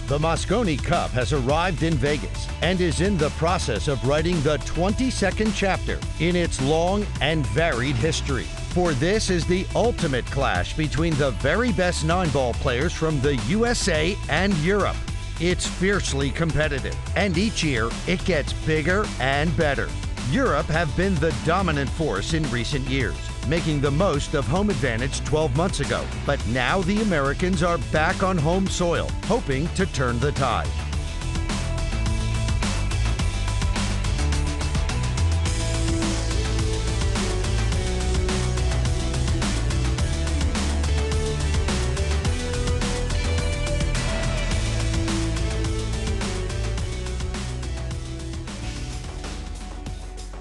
The Mosconi Cup has arrived in Vegas and is in the process of writing the 22nd chapter in its long and varied history. For this is the ultimate clash between the very best 9-ball players from the USA and Europe. It's fiercely competitive, and each year it gets bigger and better. Europe have been the dominant force in recent years, making the most of home advantage 12 months ago. But now the Americans are back on home soil, hoping to turn the tide.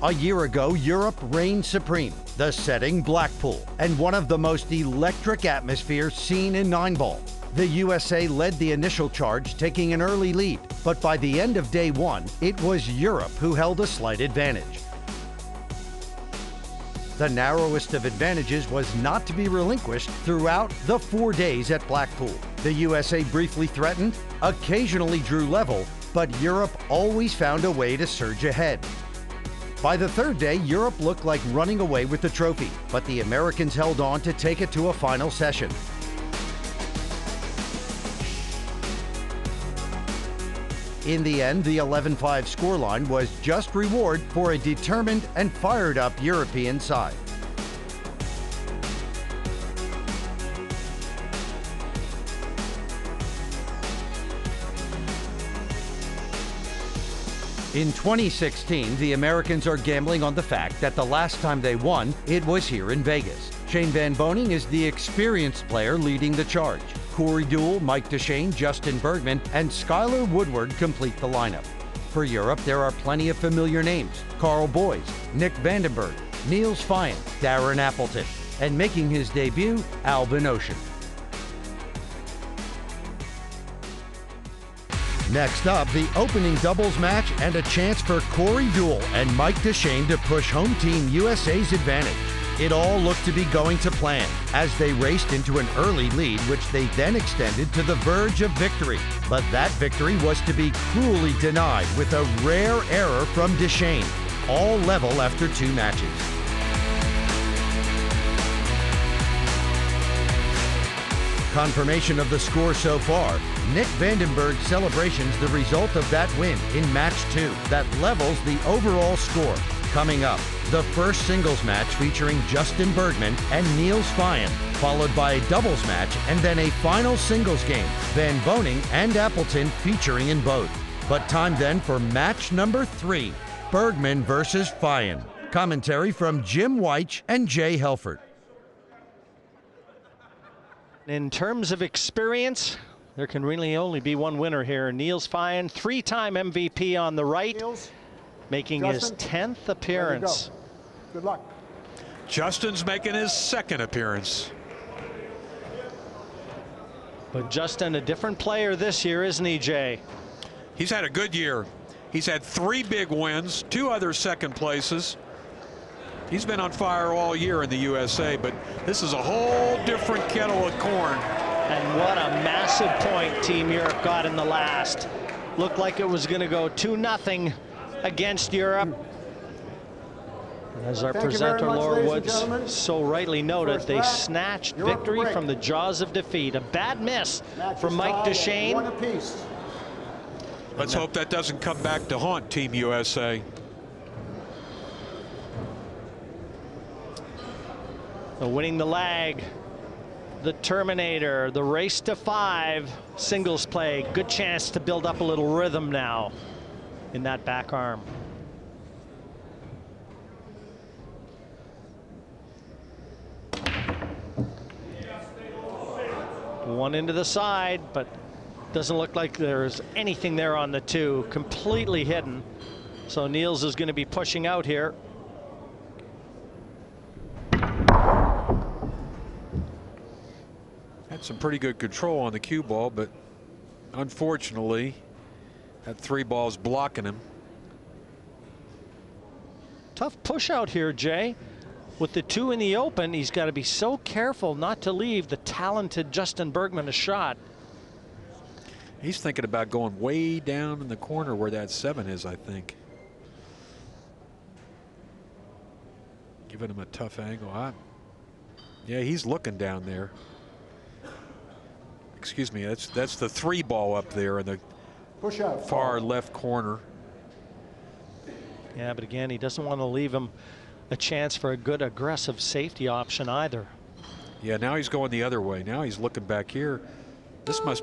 A year ago, Europe reigned supreme, the setting Blackpool, and one of the most electric atmospheres seen in 9-ball. The USA led the initial charge, taking an early lead, but by the end of day one, it was Europe who held a slight advantage. The narrowest of advantages was not to be relinquished throughout the 4 days at Blackpool. The USA briefly threatened, occasionally drew level, but Europe always found a way to surge ahead. By the third day, Europe looked like running away with the trophy, but the Americans held on to take it to a final session. In the end, the 11-5 scoreline was just reward for a determined and fired-up European side. In 2016, the Americans are gambling on the fact that the last time they won, it was here in Vegas. Shane Van Boening is the experienced player leading the charge. Corey Deuel, Mike Deschênes, Justin Bergman, and Skylar Woodward complete the lineup. For Europe, there are plenty of familiar names: Carl Boyes, Nick Vandenberg, Niels Feijen, Darren Appleton, and making his debut, Albin Ocean. Next up, the opening doubles match and a chance for Corey Deuel and Mike Deschênes to push home team USA's advantage. It all looked to be going to plan as they raced into an early lead, which they then extended to the verge of victory. But that victory was to be cruelly denied with a rare error from Deschênes, all level after 2 matches. Confirmation of the score so far, Nick Vandenberg's celebrations the result of that win in match 2 that levels the overall score. Coming up, the first singles match featuring Justin Bergman and Niels Feijen, followed by a doubles match and then a final singles game, Van Boening and Appleton featuring in both. But time then for match number 3, Bergman versus Feijen. Commentary from Jim Weich and Jay Helfert. In terms of experience, there can really only be one winner here. Niels Feijen, 3-time MVP on the right, Niels, making Justin, his 10th appearance. Good luck. Justin's making his 2nd appearance. But Justin, a different player this year, isn't he, Jay? He's had a good year. He's had 3 big wins, 2 other 2nd places. He's been on fire all year in the USA, but this is a whole different kettle of corn. And what a massive point Team Europe got in the last. Looked like it was going to go 2-0 against Europe. As our presenter Laura Woods so rightly noted, they snatched victory from the jaws of defeat. A bad miss from Mike Deschênes. Let's hope that doesn't come back to haunt Team USA. Winning the lag, the Terminator, the race to 5, singles play. Good chance to build up a little rhythm now in that back arm. One into the side, but doesn't look like there's anything there on the 2. Completely hidden. So Niels is going to be pushing out here. Had some pretty good control on the cue ball, but unfortunately, that 3 ball's blocking him. Tough push out here, Jay. With the 2 in the open, he's got to be so careful not to leave the talented Justin Bergman a shot. He's thinking about going way down in the corner where that 7 is, I think. Giving him a tough angle. Yeah, he's looking down there. Excuse me, that's the 3 ball up there in the far left corner. Yeah, but again, he doesn't want to leave him a chance for a good aggressive safety option either. Yeah, now he's going the other way. Now he's looking back here.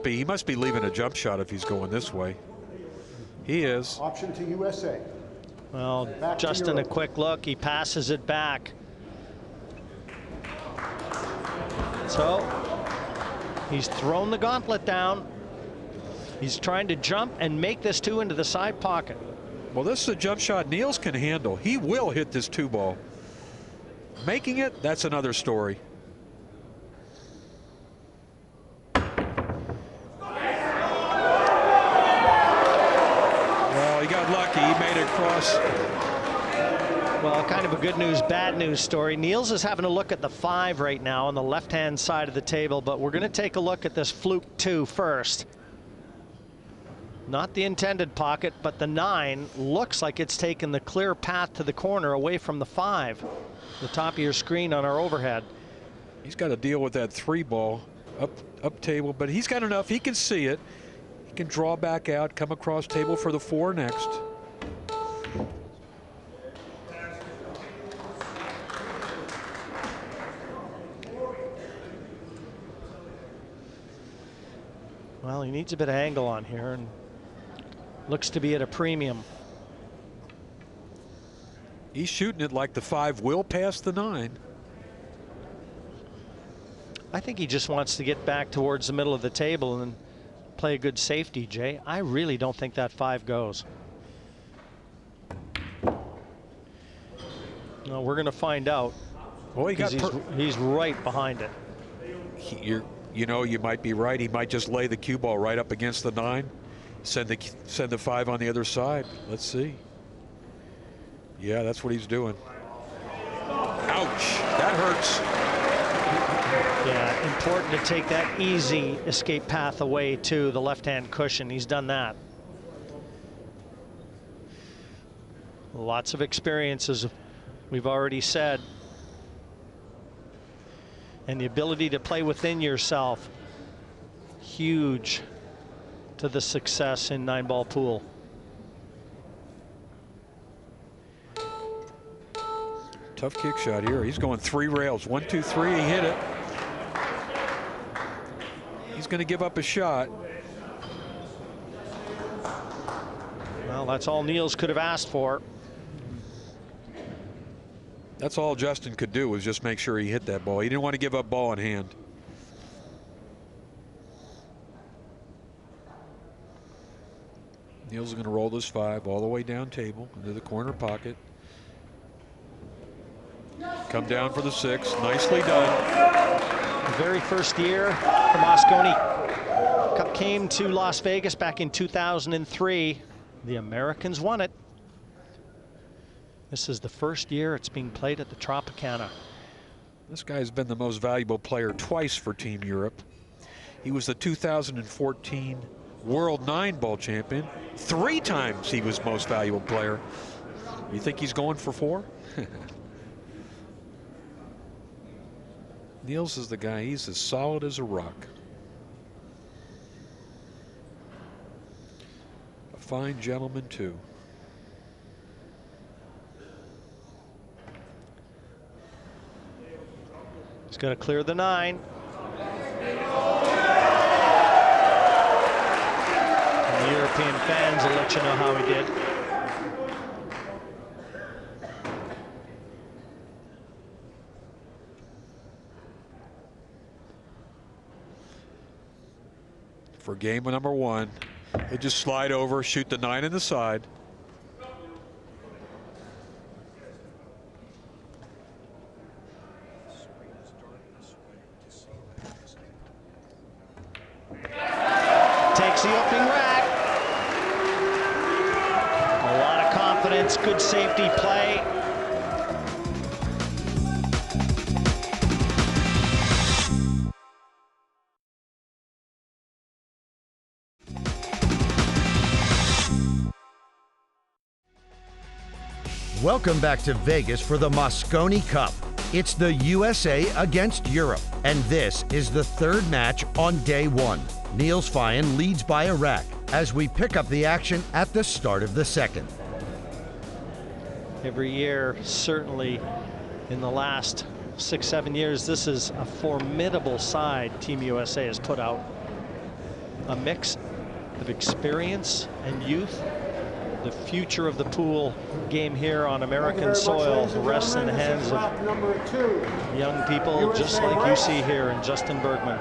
He must be leaving a jump shot if he's going this way. He is. Option to USA. Well, Justin, a quick look. He passes it back. So he's thrown the gauntlet down. He's trying to jump and make this 2 into the side pocket. Well, this is a jump shot Niels can handle. He will hit this 2 ball. Making it, that's another story. Well, he got lucky. He made it cross. Well, kind of a good news, bad news story. Niels is having a look at the 5 right now on the left-hand side of the table, but we're going to take a look at this fluke 2 first. Not the intended pocket, but the 9 looks like it's taken the clear path to the corner away from the 5. The top of your screen on our overhead. He's got to deal with that 3 ball up table, but he's got enough. He can see it. He can draw back out, come across table for the 4 next. Well, he needs a bit of angle on here and looks to be at a premium. He's shooting it like the 5 will pass the 9. I think he just wants to get back towards the middle of the table and play a good safety, Jay. I really don't think that 5 goes. No, we're going to find out. Well, he's right behind it. You know, you might be right. He might just lay the cue ball right up against the 9. Send the 5 on the other side. Let's see. Yeah, that's what he's doing. Ouch. That hurts. Yeah, important to take that easy escape path away to the left-hand cushion. He's done that. Lots of experiences, we've already said. And the ability to play within yourself, huge to the success in 9-ball pool. Tough kick shot here. He's going 3 rails. 1, 2, 3. He hit it. He's going to give up a shot. Well, that's all Niels could have asked for. That's all Justin could do, was just make sure he hit that ball. He didn't want to give up ball in hand. Niels is going to roll this 5 all the way down table into the corner pocket. Come down for the 6. Nicely done. The very first year the Mosconi Cup came to Las Vegas back in 2003. The Americans won it. This is the first year it's being played at the Tropicana. This guy's been the most valuable player twice for Team Europe. He was the 2014 World 9-ball champion. 3 times he was most valuable player. You think he's going for 4? Niels is the guy. He's as solid as a rock. A fine gentleman, too. He's got to clear the 9. And the European fans will let you know how he did. For game number 1, they just slide over, shoot the 9 in the side. takes the opening rack. A lot of confidence, good safety play. Welcome back to Vegas for the Mosconi Cup. It's the USA against Europe, and this is the third match on day one. Niels Feijen leads by a rack as we pick up the action at the start of the second. Every year, certainly in the last 6-7 years, this is a formidable side Team USA has put out. A mix of experience and youth. The future of the pool game here on American soil rests in the hands of young people just like you see here in Justin Bergman.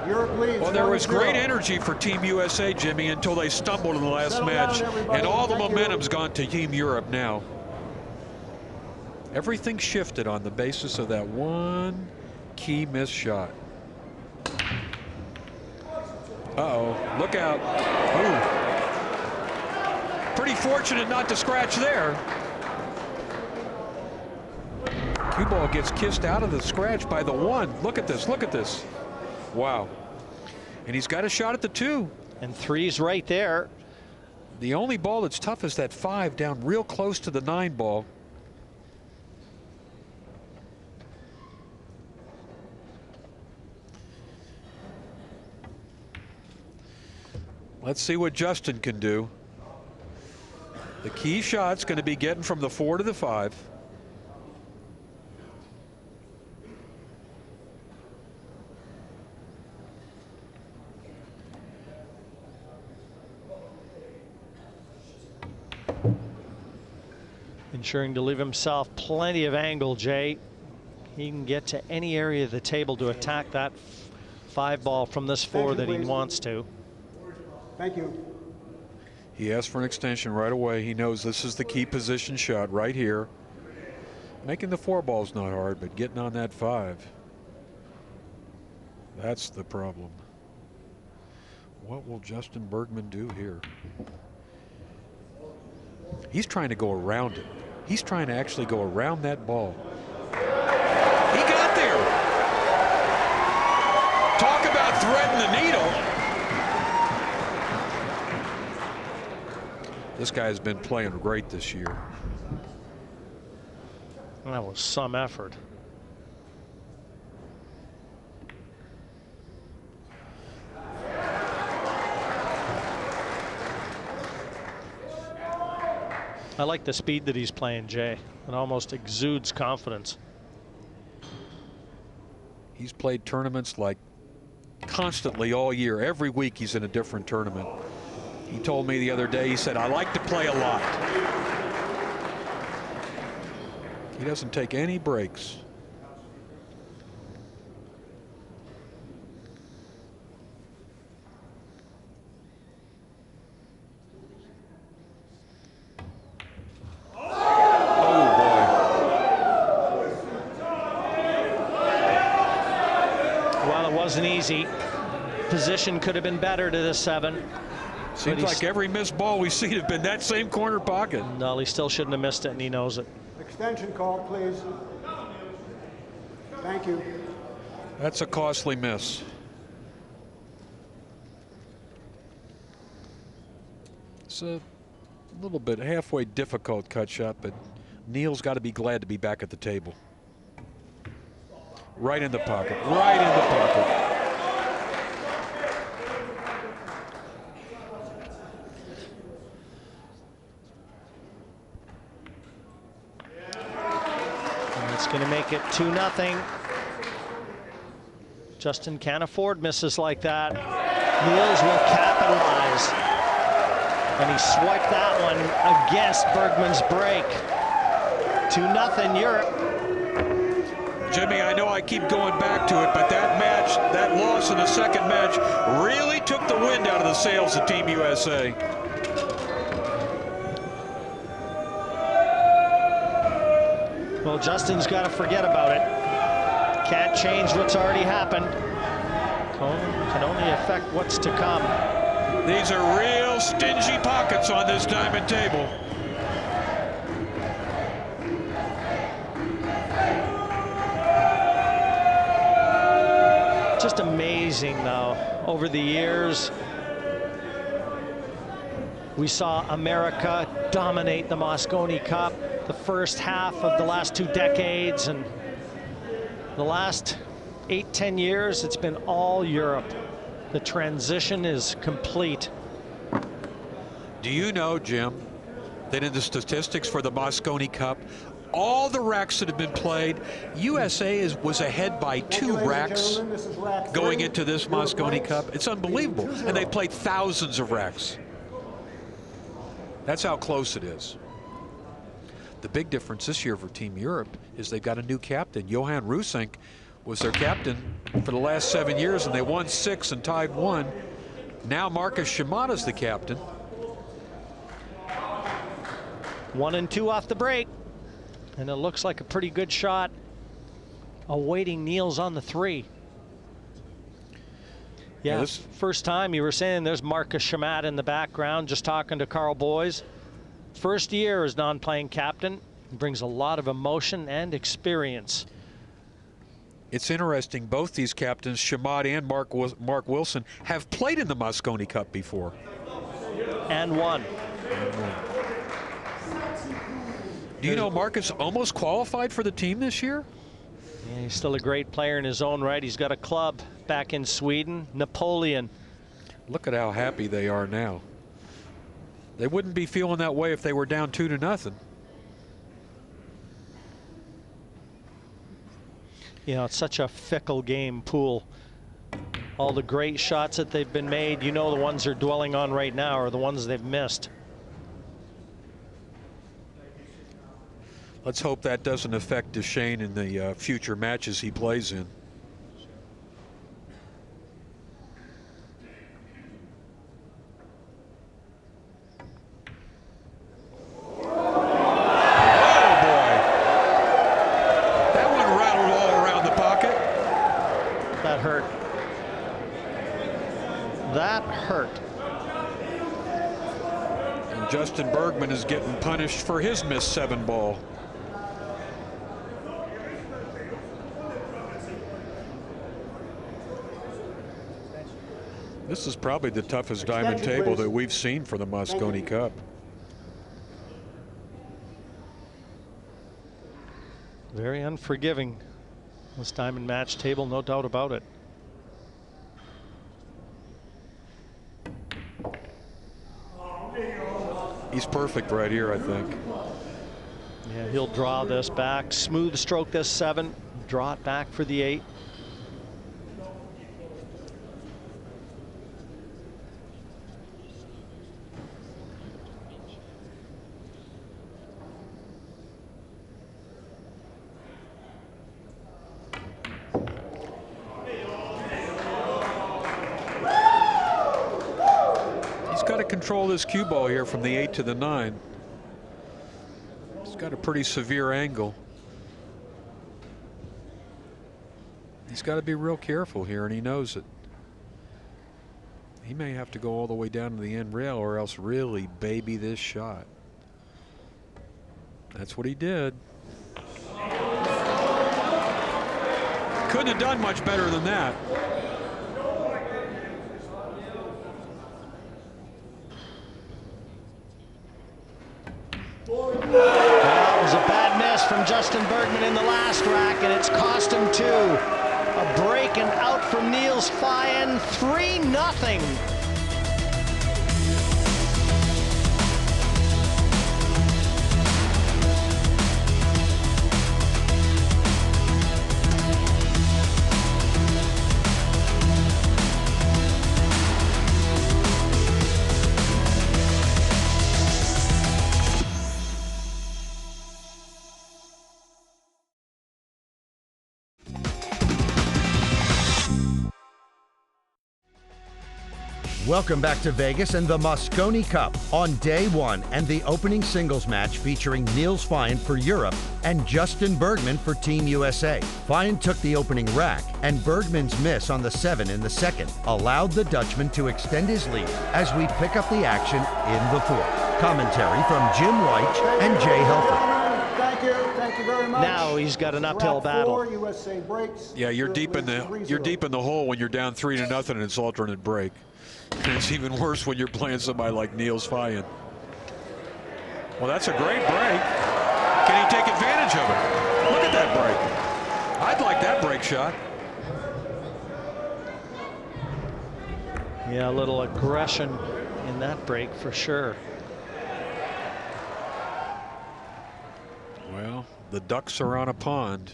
Well, there was great energy for Team USA, Jimmy, until they stumbled in the last match, and all the momentum's gone to Team Europe now. Everything shifted on the basis of that one key missed shot. Uh-oh, look out. Ooh. Pretty fortunate not to scratch there. Cue ball gets kissed out of the scratch by the one. Look at this, look at this. Wow. And he's got a shot at the 2. And 3's right there. The only ball that's tough is that 5 down real close to the 9 ball. Let's see what Justin can do. The key shot's going to be getting from the 4 to the 5. Ensuring to leave himself plenty of angle, Jay. He can get to any area of the table to attack that 5 ball from this 4 that he wants to. Thank you. He asked for an extension right away. He knows this is the key position shot right here. Making the 4 ball's not hard, but getting on that 5. That's the problem. What will Justin Bergman do here? He's trying to go around it. He's trying to actually go around that ball. He got there. Talk about threading the needle. This guy's been playing great this year. That was some effort. I like the speed that he's playing, Jay. It almost exudes confidence. He's played tournaments like constantly all year. Every week he's in a different tournament. He told me the other day, he said, I like to play a lot. He doesn't take any breaks. Well, it wasn't easy. Position could have been better to the 7. Seems like every missed ball we see has been that same corner pocket. No, he still shouldn't have missed it, and he knows it. Extension call, please. Thank you. That's a costly miss. It's a little bit halfway difficult cut shot, but Niels got to be glad to be back at the table. Right in the pocket, right in the pocket. It's going to make it 2-0. Justin can't afford misses like that. Niels will capitalize. And he swiped that one against Bergman's break. 2-0 Europe. Jimmy, I know I keep going back to it, but that match, that loss in the second match, really took the wind out of the sails of Team USA. Well, Justin's got to forget about it. Can't change what's already happened. Can only affect what's to come. These are real stingy pockets on this diamond table. Just amazing, though. Over the years, we saw America dominate the Mosconi Cup the first half of the last 2 decades, and the last 8-10 years, it's been all Europe. The transition is complete. Do you know, Jim, that in the statistics for the Mosconi Cup, all the racks that have been played, USA was ahead by 2 racks going into this Mosconi Cup. It's unbelievable. And they've played thousands of racks. That's how close it is. The big difference this year for Team Europe is they've got a new captain. Johan Rusink was their captain for the last 7 years, and they won 6 and tied 1. Now Marcus Shimada's the captain. 1 and 2 off the break. And it looks like a pretty good shot awaiting Niels on the 3. Yeah, this first time you were saying there's Marcus Shimada in the background, just talking to Carl Boys. First year as non-playing captain. Brings a lot of emotion and experience. It's interesting, both these captains, Shimada and Mark Wilson, have played in the Mosconi Cup before. And won. Do you know Marcus almost qualified for the team this year? Yeah, he's still a great player in his own right. He's got a club back in Sweden, Napoleon. Look at how happy they are now. They wouldn't be feeling that way if they were down 2-0. You know, it's such a fickle game, pool. All the great shots that they've been made, you know, the ones they're dwelling on right now are the ones they've missed. Let's hope that doesn't affect Duchesne in the future matches he plays in. Justin Bergman is getting punished for his missed 7 ball. This is probably the toughest diamond table that we've seen for the Mosconi Cup. Very unforgiving, this diamond match table, no doubt about it. He's perfect right here, I think. Yeah, he'll draw this back, smooth stroke this 7, draw it back for the 8. Control this cue ball here from the 8 to the 9. It's got a pretty severe angle. He's got to be real careful here, and he knows it. He may have to go all the way down to the end rail or else really baby this shot. That's what he did. Couldn't have done much better than that. That was a bad miss from Justin Bergman in the last rack, and it's cost him 2. A break and out from Niels Feijen, 3-0. Welcome back to Vegas and the Mosconi Cup on day one and the opening singles match featuring Niels Feijen for Europe and Justin Bergman for Team USA. Feijen took the opening rack, and Bergman's miss on the 7 in the second allowed the Dutchman to extend his lead as we pick up the action in the fourth. Commentary from Jim White and Jay Helfer. Thank you very much. Now he's got an uphill battle. USA breaks. Yeah, you're deep in the hole when you're down 3-0 and it's alternate break. And it's even worse when you're playing somebody like Niels Feijen. Well, that's a great break. Can he take advantage of it? Look at that break. I'd like that break shot. Yeah, a little aggression in that break for sure. Well, the ducks are on a pond.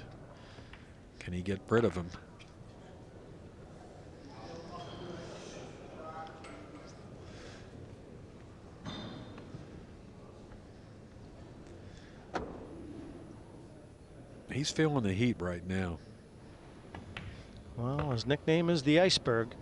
Can he get rid of them? He's feeling the heat right now. Well, his nickname is the Iceberg.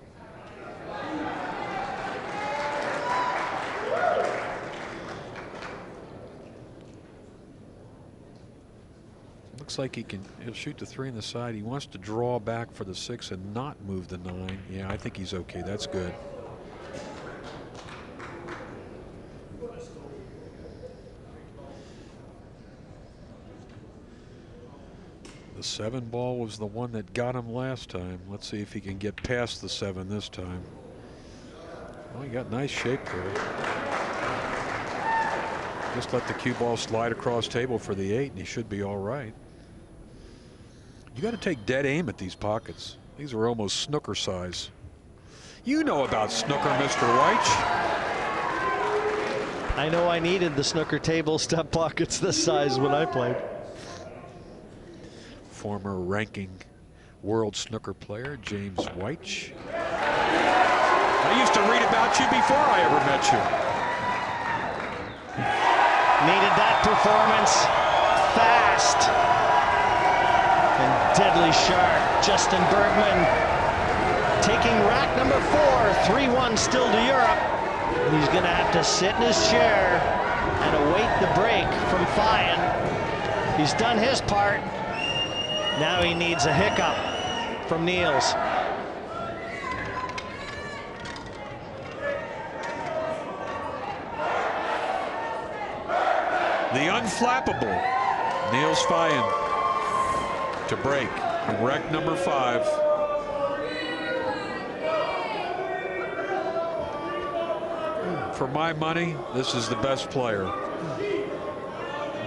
Looks like he'll shoot the 3 in the side. He wants to draw back for the 6 and not move the 9. Yeah, I think he's okay. That's good. The 7 ball was the one that got him last time. Let's see if he can get past the 7 this time. Well, he got nice shape there. Just let the cue ball slide across table for the 8 and he should be all right. You got to take dead aim at these pockets. These are almost snooker size. You know about snooker, Mr. White. I know I needed the snooker table step pockets this size when I played. Former ranking world snooker player James White. I used to read about you before I ever met you. Needed that performance. Fast and deadly sharp. Justin Bergman taking rack number 4. 3-1 still to Europe. He's going to have to sit in his chair and await the break from Feijen. He's done his part. Now he needs a hiccup from Niels. The unflappable Niels Feijen to break in rack number 5. For my money, this is the best player.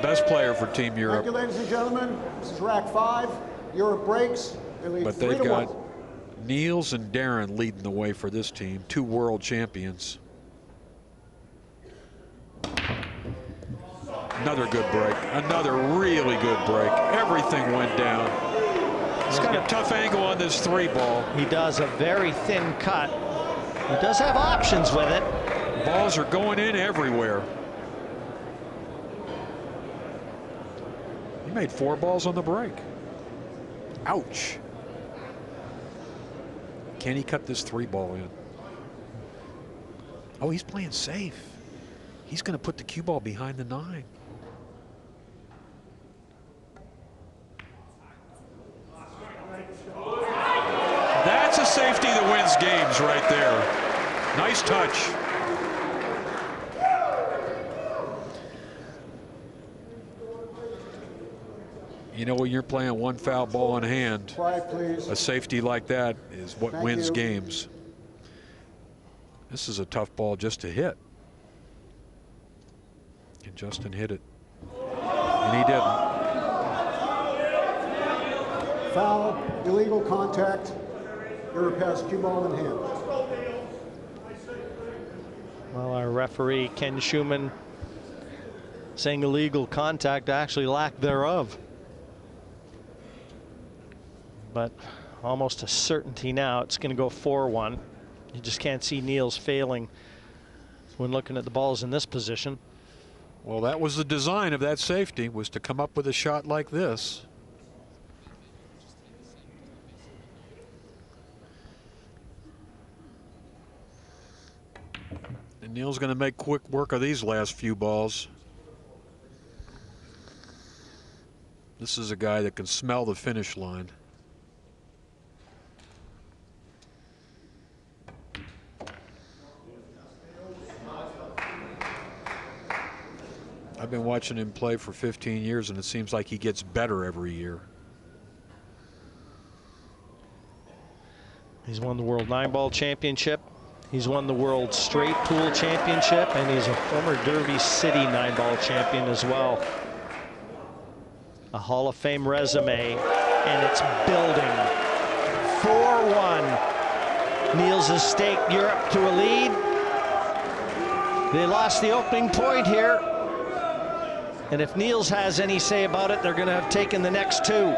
Best player for Team Europe. Thank you, ladies and gentlemen. This is rack 5. Europe breaks. But they've got Niels and Darren leading the way for this team. 2 world champions. Another good break. Another really good break. Everything went down. He's got a tough angle on this 3 ball. He does a very thin cut. He does have options with it. Balls are going in everywhere. He made 4 balls on the break. Ouch. Can he cut this 3 ball in? Oh, he's playing safe. He's going to put the cue ball behind the 9. That's a safety that wins games right there. Nice touch. You know, when you're playing 1 foul ball in hand, Quiet, please. a safety like that is what Thank wins you. games. This is a tough ball just to hit. And Justin hit it. And he didn't. Foul, illegal contact. Europe has cue ball in hand. Well, our referee, Ken Schumann, saying illegal contact, actually lack thereof. But almost a certainty now it's going to go 4-1. You just can't see Niels failing when looking at the balls in this position. Well, that was the design of that safety, was to come up with a shot like this. Niels going to make quick work of these last few balls. This is a guy that can smell the finish line. I've been watching him play for 15 years, and it seems like he gets better every year. He's won the World 9-Ball Championship. He's won the World Straight Pool Championship, and he's a former Derby City 9-Ball champion as well. A Hall of Fame resume, and it's building. 4-1. Niels has staked Europe to a lead. They lost the opening point here. And if Niels has any say about it, they're going to have taken the next two.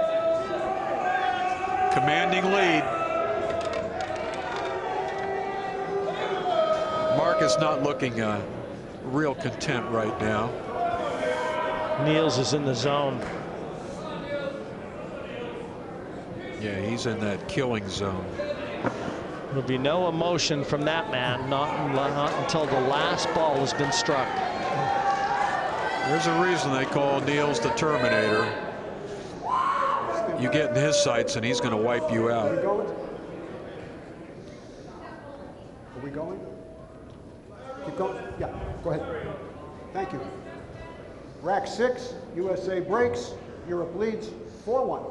Commanding lead. Mark is not looking real content right now. Niels is in the zone. Yeah, he's in that killing zone. There'll be no emotion from that man, not until the last ball has been struck. There's a reason they call Niels the Terminator. You get in his sights and he's going to wipe you out. Are we going? Are we going? Keep going? Yeah, go ahead. Thank you. Rack 6, USA breaks. Europe leads 4-1.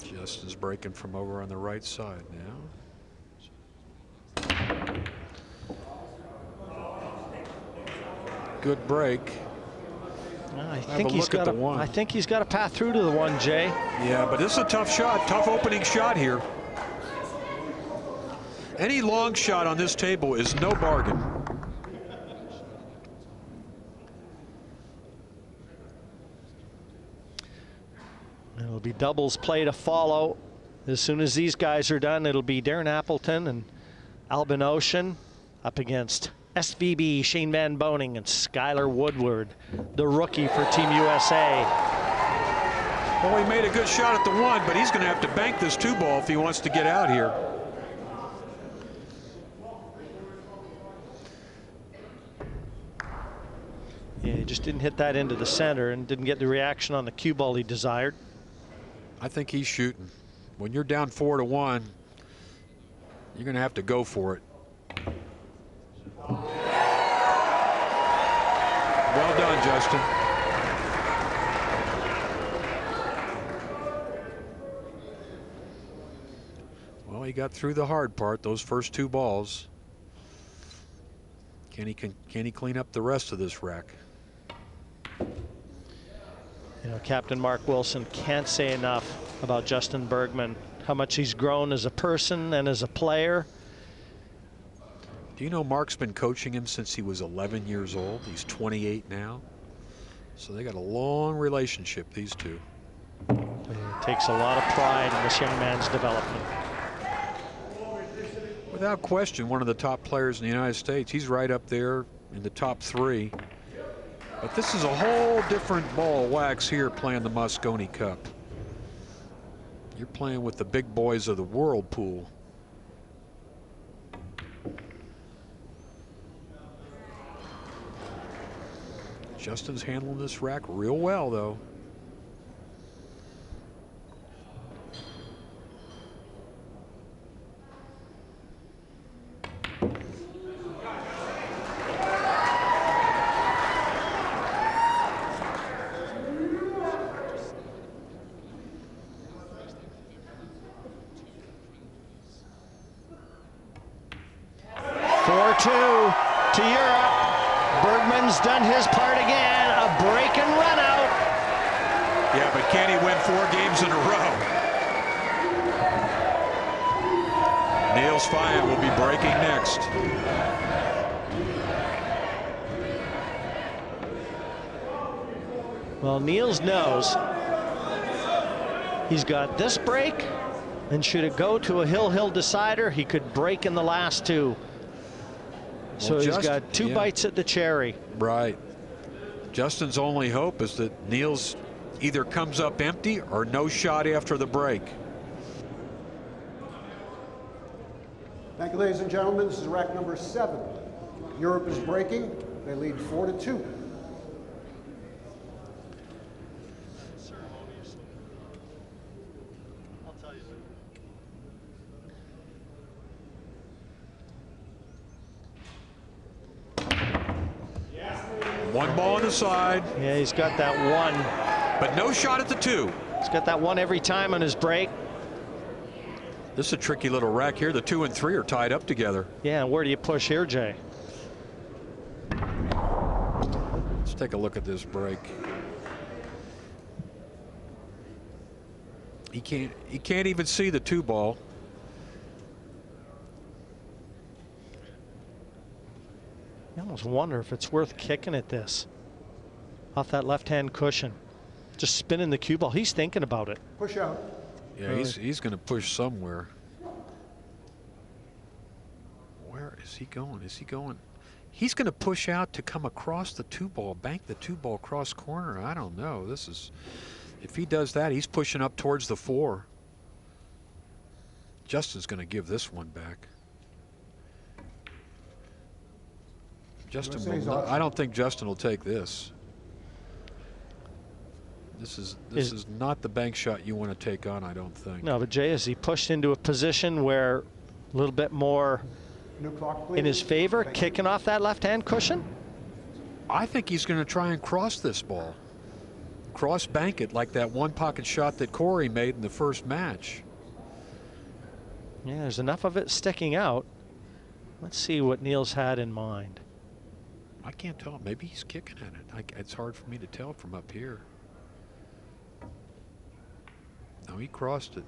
Justin's breaking from over on the right side now. Good break. I think he's got a path through to the one, Jay. Yeah, but this is a tough shot, tough opening shot here. Any long shot on this table is no bargain. It'll be doubles play to follow. As soon as these guys are done, it'll be Darren Appleton and Albin Ocean up against SVB, Shane Van Boning, and Skylar Woodward, the rookie for Team USA. Well, he made a good shot at the one, but he's going to have to bank this 2-ball if he wants to get out here. Yeah, he just didn't hit that into the center and didn't get the reaction on the cue ball he desired. I think he's shooting. When you're down 4-1, you're going to have to go for it. Well done, Justin. Well, he got through the hard part, those first 2 balls. Can he clean up the rest of this rack? You know, Captain Mark Wilson can't say enough about Justin Bergman, how much he's grown as a person and as a player. Do you know Mark's been coaching him since he was 11 years old? He's 28 now. So they got a long relationship, these two. It takes a lot of pride in this young man's development. Without question, one of the top players in the United States. He's right up there in the top 3. But this is a whole different ball of wax here playing the Mosconi Cup. You're playing with the big boys of the world pool. Justin's handling this rack real well, though. To Europe. Bergman's done his part again. A break and run out. Yeah, but can he win 4 games in a row? Niels Feijen will be breaking next. Well, Niels knows he's got this break, and should it go to a hill decider, he could break in the last 2. So he's got 2 bites at the cherry. Right. Justin's only hope is that Niels either comes up empty or no shot after the break. Thank you, ladies and gentlemen. This is rack number 7. Europe is breaking. They lead 4-2. One ball on the side. Yeah, he's got that one. But no shot at the 2. He's got that one every time on his break. This is a tricky little rack here. The 2 and 3 are tied up together. Yeah, where do you push here, Jay? Let's take a look at this break. He can't even see the 2 ball. You almost wonder if it's worth kicking at this off that left-hand cushion. Just spinning the cue ball. He's thinking about it. Push out. Yeah, he's going to push somewhere. Where is he going? Is he going? He's going to push out to come across the 2 ball, bank the 2 ball cross corner. I don't know. This is, if he does that, he's pushing up towards the 4. Justin's going to give this one back. Justin will not, I don't think Justin will take this. This is not the bank shot you want to take on, I don't think. No, but Jay, is he pushed into a position where a little bit more in his favor, kicking off that left-hand cushion? I think he's going to try and cross this ball. Cross bank it like that one pocket shot that Corey made in the first match. Yeah, there's enough of it sticking out. Let's see what Niels had in mind. I can't tell. Maybe he's kicking at it. It's hard for me to tell from up here. No, he crossed it.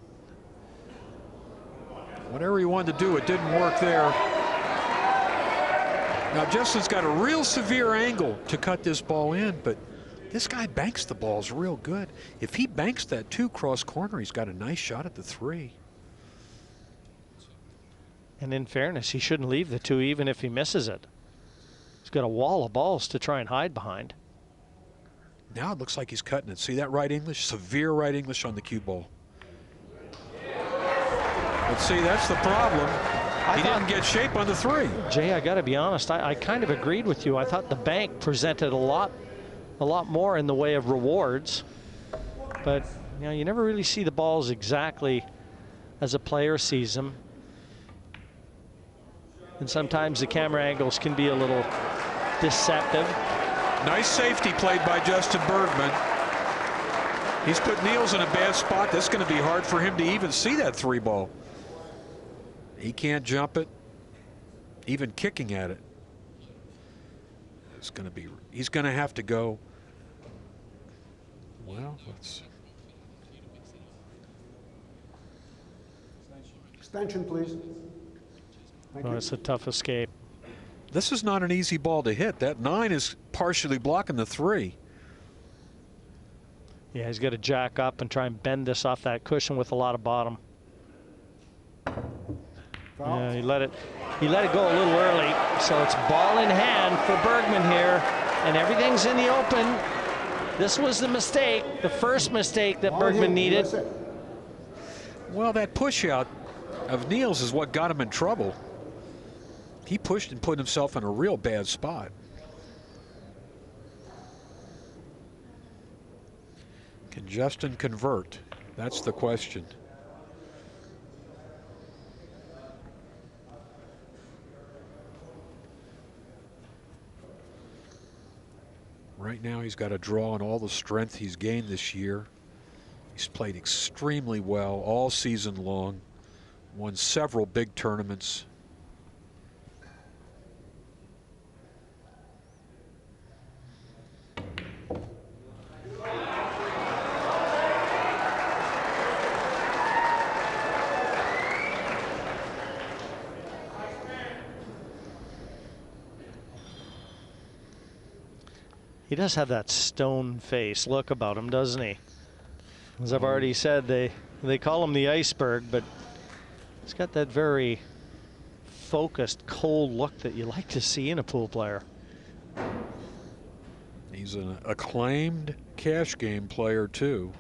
Whatever he wanted to do, it didn't work there. Now Justin's got a real severe angle to cut this ball in, but this guy banks the balls real good. If he banks that 2 cross corner, he's got a nice shot at the 3. And in fairness, he shouldn't leave the 2 even if he misses it. He's got a wall of balls to try and hide behind. Now it looks like he's cutting it. See that right English? Severe right English on the cue ball. But see, that's the problem. He didn't get shape on the 3. Jay, I got to be honest. I kind of agreed with you. I thought the bank presented a lot more in the way of rewards. But you know, you never really see the balls exactly as a player sees them. And sometimes the camera angles can be a little deceptive. Nice safety played by Justin Bergman. He's put Niels in a bad spot. That's going to be hard for him to even see that 3 ball. He can't jump it, even kicking at it. It's going to be, he's going to have to go. Well, let's. Extension, please. Thank you. It's a tough escape. This is not an easy ball to hit. That 9 is partially blocking the 3. Yeah, he's got to jack up and try and bend this off that cushion with a lot of bottom. Foul. Yeah, he let it go a little early. So it's ball in hand for Bergman here, and everything's in the open. This was the mistake, the first mistake that Bergman needed. Well, that push out of Niels is what got him in trouble. He pushed and put himself in a real bad spot. Can Justin convert? That's the question. Right now he's got to draw on all the strength he's gained this year. He's played extremely well all season long, won several big tournaments. He does have that stone face look about him, doesn't he? As I've already said, they call him the iceberg, but he's got that very focused, cold look that you like to see in a pool player. He's an acclaimed cash game player too.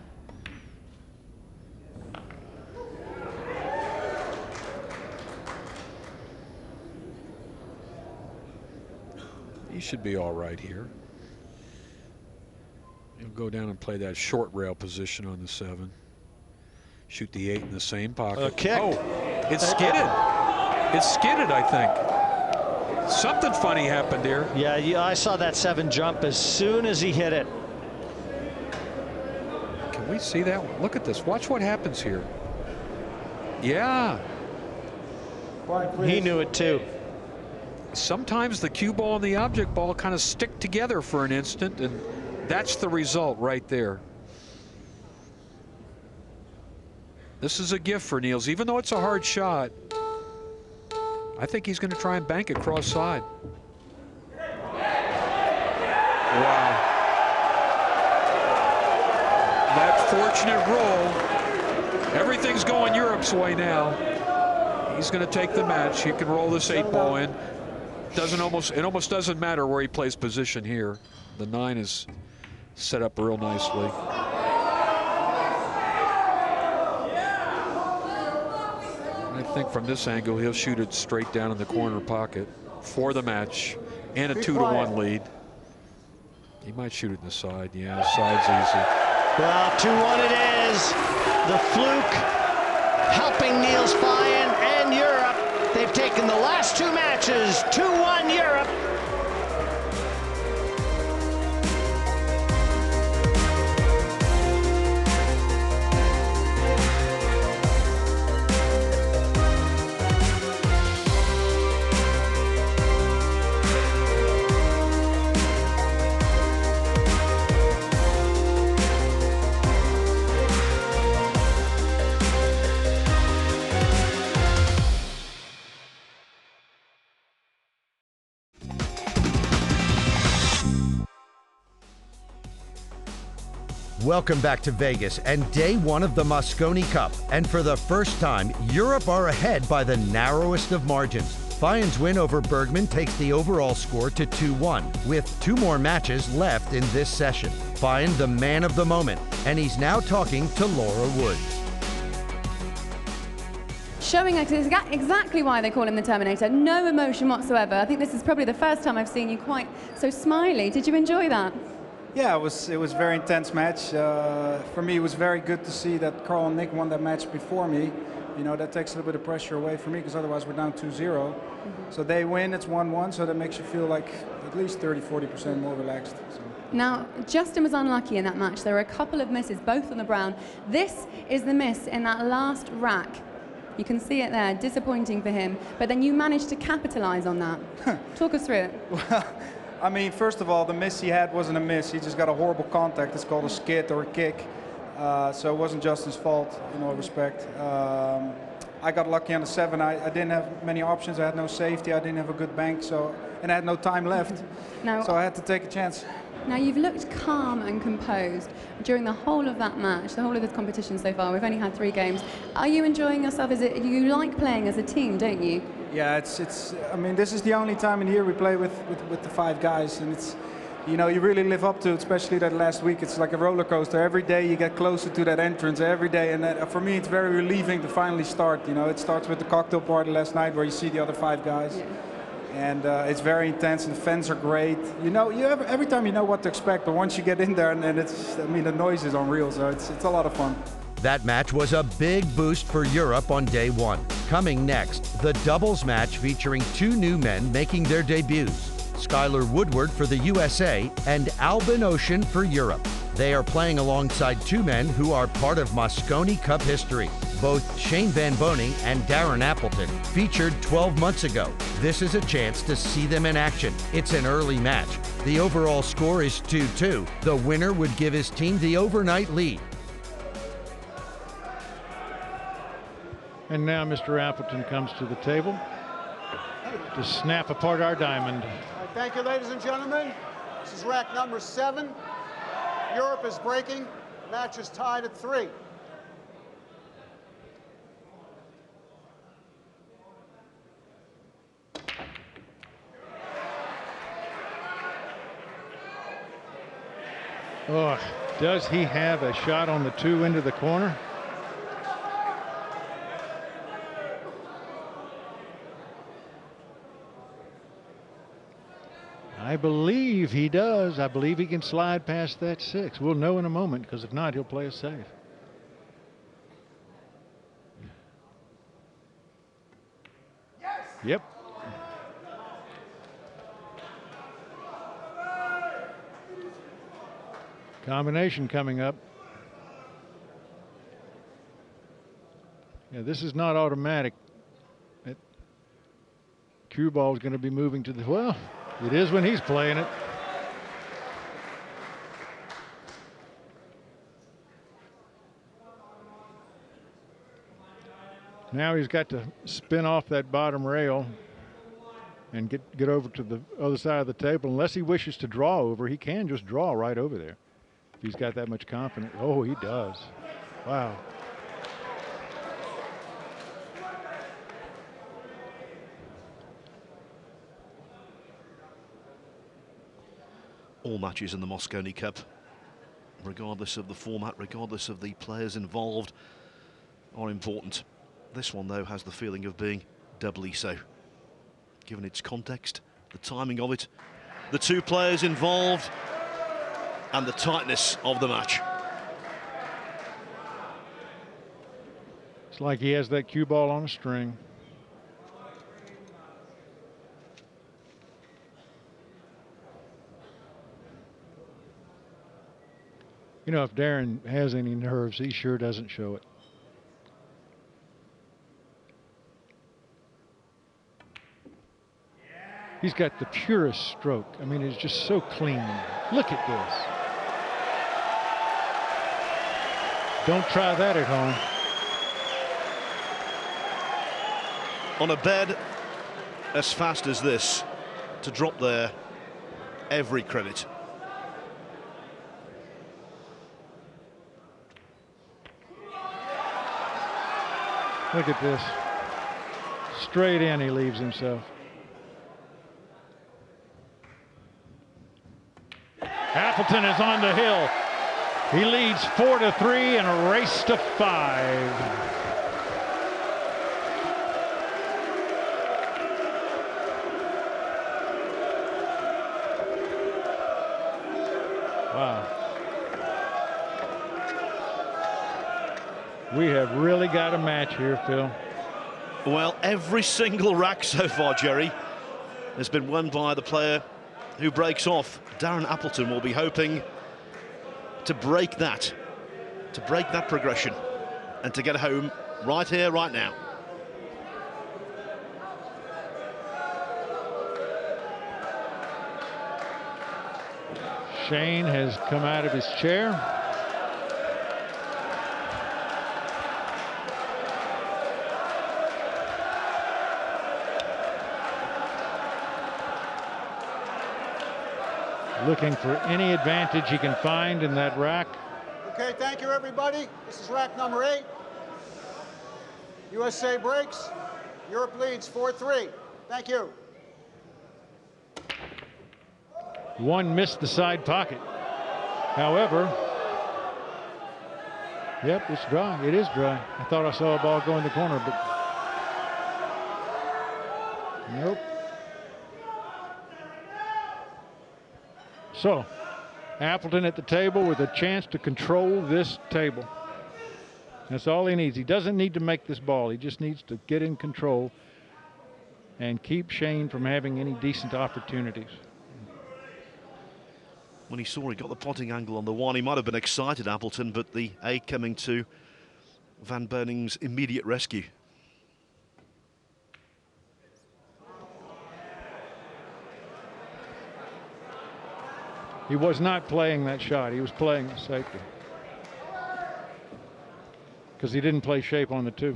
He should be all right here. He'll go down and play that short rail position on the 7. Shoot the 8 in the same pocket. Kicked. Oh, it skidded. It skidded, I think. Something funny happened here. Yeah, I saw that 7 jump as soon as he hit it. Can we see that? Look at this. Watch what happens here. Yeah. He knew it too. Sometimes the cue ball and the object ball kind of stick together for an instant, and that's the result right there. This is a gift for Niels, even though it's a hard shot. I think he's going to try and bank it cross side. Wow. That fortunate roll. Everything's going Europe's way now. He's going to take the match. He can roll this 8 ball in. It almost doesn't matter where he plays position here. The 9 is set up real nicely. I think from this angle he'll shoot it straight down in the corner pocket for the match and a 2-1 lead. He might shoot it in the side. Yeah, side's easy. Well, 2-1 it is. The fluke helping Niels Feijen and Europe. They've taken the last 2 matches. 2-1 Europe. Welcome back to Vegas and day 1 of the Mosconi Cup. And for the first time, Europe are ahead by the narrowest of margins. Feijen's win over Bergman takes the overall score to 2-1, with 2 more matches left in this session. Feijen the man of the moment, and he's now talking to Laura Woods. Showing us exactly why they call him the Terminator. No emotion whatsoever. I think this is probably the first time I've seen you quite so smiley. Did you enjoy that? Yeah, it was a very intense match. For me, it was very good to see that Carl and Nick won that match before me. You know, that takes a little bit of pressure away from me because otherwise we're down 2-0. So they win, it's 1-1, so that makes you feel like at least 30-40% more relaxed. So. Now, Justin was unlucky in that match. There were a couple of misses, both on the brown. This is the miss in that last rack. You can see it there, disappointing for him. But then you managed to capitalize on that. Talk us through it. Well, I mean, first of all, the miss he had wasn't a miss. He just got a horrible contact. It's called a skid or a kick. So it wasn't Justin's fault, in all respect. I got lucky on the 7. I didn't have many options. I had no safety. I didn't have a good bank, and I had no time left. So I had to take a chance. Now, you've looked calm and composed during the whole of that match, the whole of this competition so far. We've only had 3 games. Are you enjoying yourself? You like playing as a team, don't you? Yeah, it's. I mean, this is the only time in the year we play with the 5 guys, and it's, you know, you really live up to it, especially that last week. It's like a roller coaster. Every day you get closer to that entrance, every day, and for me it's very relieving to finally start. You know, it starts with the cocktail party last night where you see the other 5 guys. Yeah. And it's very intense, and the fans are great. You know, every time you know what to expect, but once you get in there, and it's, I mean, the noise is unreal, so it's a lot of fun. That match was a big boost for Europe on day 1. Coming next, the doubles match featuring 2 new men making their debuts. Skylar Woodward for the USA and Albin Ocean for Europe. They are playing alongside 2 men who are part of Mosconi Cup history. Both Shane Van Boning and Darren Appleton featured 12 months ago. This is a chance to see them in action. It's an early match. The overall score is 2-2. The winner would give his team the overnight lead. And now Mr. Appleton comes to the table to snap apart our diamond. All right, thank you, ladies and gentlemen. This is rack number 7. Europe is breaking. Match is tied at 3. Oh, does he have a shot on the 2 into the corner? I believe he does. I believe he can slide past that 6. We'll know in a moment, because if not, he'll play it safe. Yes. Yep. Combination coming up. Yeah, this is not automatic. That cue ball is going to be moving to the, well, it is when he's playing it. Now he's got to spin off that bottom rail and get over to the other side of the table. Unless he wishes to draw over, he can just draw right over there if he's got that much confidence. Oh, he does. Wow. All matches in the Mosconi Cup, regardless of the format, regardless of the players involved, are important. This one, though, has the feeling of being doubly so, given its context, the timing of it, the two players involved, and the tightness of the match. It's like he has that cue ball on a string. You know, if Darren has any nerves, he sure doesn't show it. He's got the purest stroke. I mean, it's just so clean. Look at this. Don't try that at home. On a bed as fast as this, to drop there, every credit. Look at this. Straight in, he leaves himself. Appleton is on the hill. He leads 4-3 in a race to 5. Wow. We have really got a match here, Phil. Well, every single rack so far, Jerry, has been won by the player who breaks off. Darren Appleton will be hoping to break that progression and to get home right here, right now. Shane has come out of his chair. Looking for any advantage he can find in that rack. Okay, thank you, everybody. This is rack number 8. USA breaks. Europe leads 4-3. Thank you. One missed the side pocket. However, yep, it's dry. It is dry. I thought I saw a ball go in the corner, but nope. So, Appleton at the table with a chance to control this table. That's all he needs. He doesn't need to make this ball. He just needs to get in control and keep Shane from having any decent opportunities. When he saw he got the potting angle on the 1, he might have been excited, Appleton, but the 8 coming to Van Berning's immediate rescue. He was not playing that shot. He was playing safety, because he didn't play shape on the 2.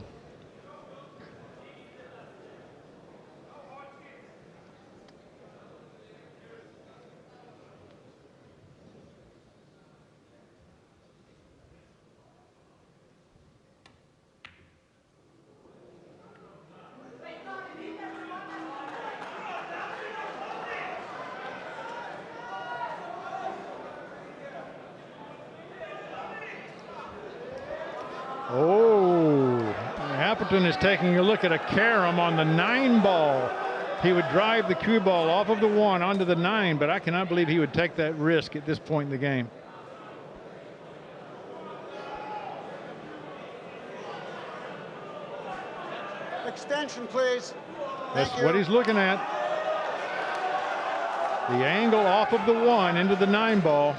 Oh, Appleton is taking a look at a carom on the 9 ball. He would drive the cue ball off of the 1 onto the 9, but I cannot believe he would take that risk at this point in the game. Extension, please. That's Thank you. what he's looking at. The angle off of the 1 into the 9 ball.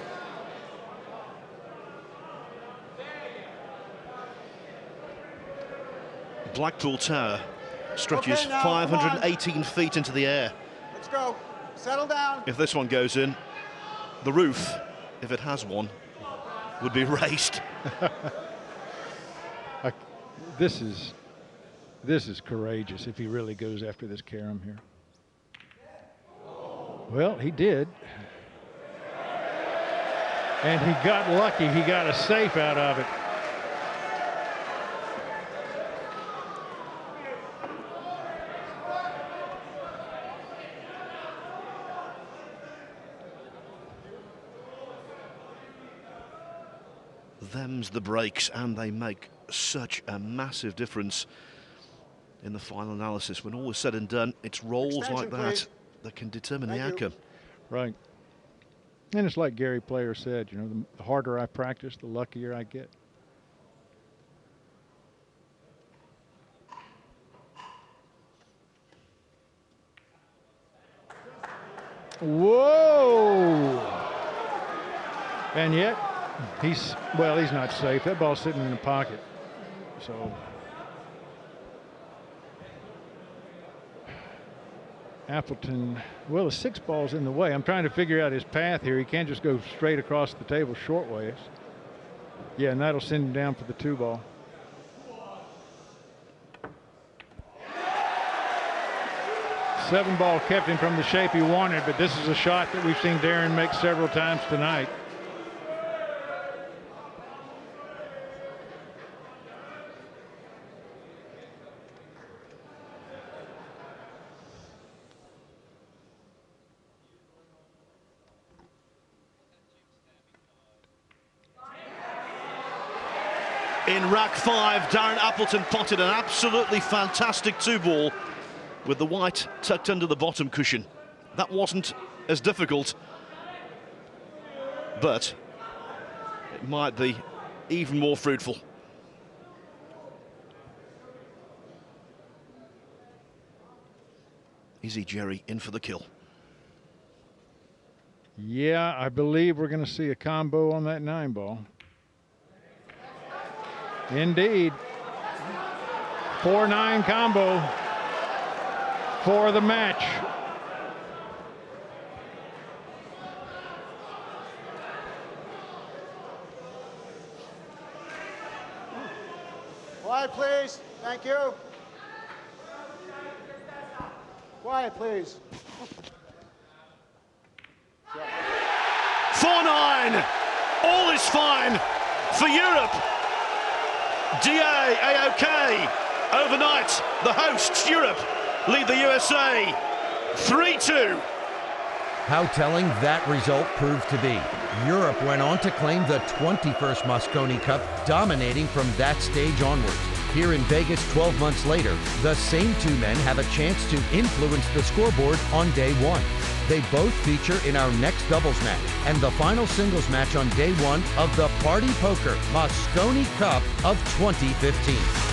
Blackpool Tower stretches Okay, now, come on. 518 feet into the air. Let's go. Settle down. If this one goes in, the roof, if it has one, would be raised. This is courageous if he really goes after this carom here. Well, he did. And he got lucky. He got a safe out of it. Them's the breaks, and they make such a massive difference in the final analysis. When all is said and done, it's rolls Extension, like that please. that can determine Thank the you. outcome. Right. And it's like Gary Player said, you know, the harder I practice, the luckier I get. Whoa! And yet, he's not safe. That ball's sitting in the pocket. So Appleton, well, the 6 ball's in the way. I'm trying to figure out his path here. He can't just go straight across the table short ways. Yeah, and that'll send him down for the 2 ball. Seven ball kept him from the shape he wanted, but this is a shot that we've seen Darren make several times tonight. In rack 5, Darren Appleton potted an absolutely fantastic 2-ball with the white tucked under the bottom cushion. That wasn't as difficult, but it might be even more fruitful. Is he, Jerry, in for the kill? Yeah, I believe we're going to see a combo on that 9 ball. Indeed. 4-9 combo for the match. Quiet, please. Thank you. Quiet, please. 4-9. All is fine for Europe. AOK. Overnight, the hosts, Europe, lead the USA 3-2. How telling that result proved to be. Europe went on to claim the 21st Mosconi Cup, dominating from that stage onwards. Here in Vegas 12 months later, the same 2 men have a chance to influence the scoreboard on day 1. They both feature in our next doubles match and the final singles match on day 1 of the Party Poker Mosconi Cup of 2015.